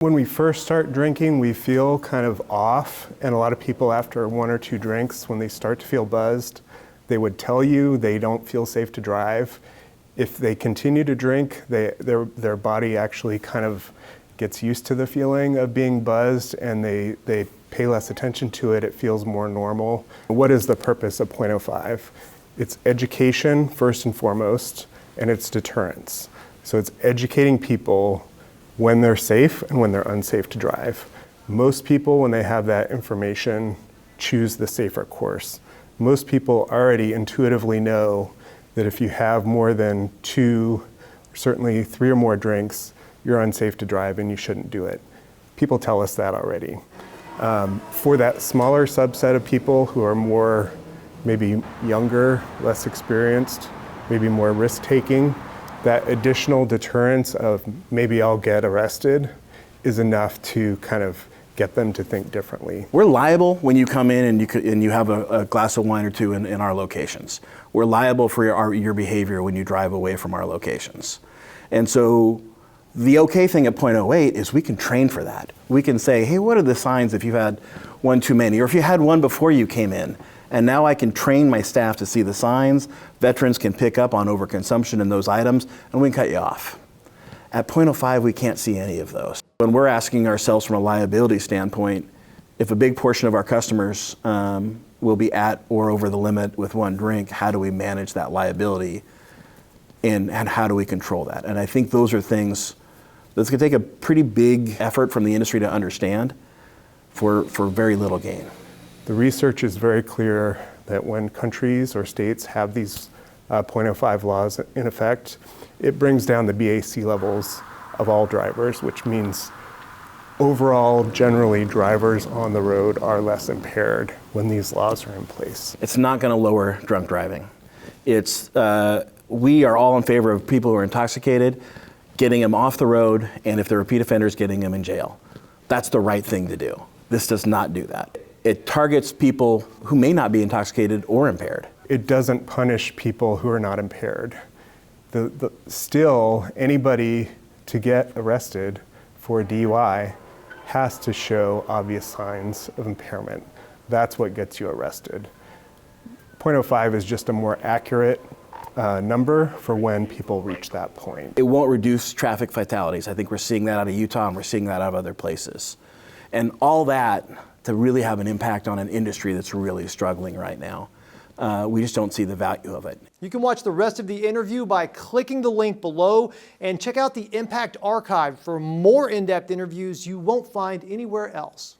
When we first start drinking, we feel kind of off, and a lot of people after 1 or 2 drinks, when they start to feel buzzed, they would tell you they don't feel safe to drive. If they continue to drink, their body actually kind of gets used to the feeling of being buzzed, and they pay less attention to it. It feels more normal. What is the purpose of .05? It's education first and foremost, and it's deterrence. So it's educating people when they're safe and when they're unsafe to drive. Most people, when they have that information, choose the safer course. Most people already intuitively know that if you have more than 2, certainly 3 or more drinks, you're unsafe to drive and you shouldn't do it. People tell us that already. For that smaller subset of people who are more maybe younger, less experienced, maybe more risk-taking, that additional deterrence of maybe I'll get arrested is enough to kind of get them to think differently. We're liable when you come in and you have a glass of wine or 2 in our locations. We're liable for your behavior when you drive away from our locations. And so the okay thing at .08 is we can train for that. We can say, hey, what are the signs if you've had 1 too many, or if you had 1 before you came in? And now I can train my staff to see the signs. Veterans can pick up on overconsumption in those items, and we can cut you off. At .05, we can't see any of those. When we're asking ourselves from a liability standpoint, if a big portion of our customers will be at or over the limit with 1 drink, how do we manage that liability, and how do we control that? And I think those are things that's gonna take a pretty big effort from the industry to understand for very little gain. The research is very clear that when countries or states have these .05 laws in effect, it brings down the BAC levels of all drivers, which means overall, generally, drivers on the road are less impaired when these laws are in place. It's not going to lower drunk driving. We are all in favor of people who are intoxicated, getting them off the road, and if they're repeat offenders, getting them in jail. That's the right thing to do. This does not do that. It targets people who may not be intoxicated or impaired. It doesn't punish people who are not impaired. Still, anybody to get arrested for a DUI has to show obvious signs of impairment. That's what gets you arrested. .05 is just a more accurate number for when people reach that point. It won't reduce traffic fatalities. I think we're seeing that out of Utah, and we're seeing that out of other places. And all that to really have an impact on an industry that's really struggling right now. We just don't see the value of it. You can watch the rest of the interview by clicking the link below and check out the Impact Archive for more in-depth interviews you won't find anywhere else.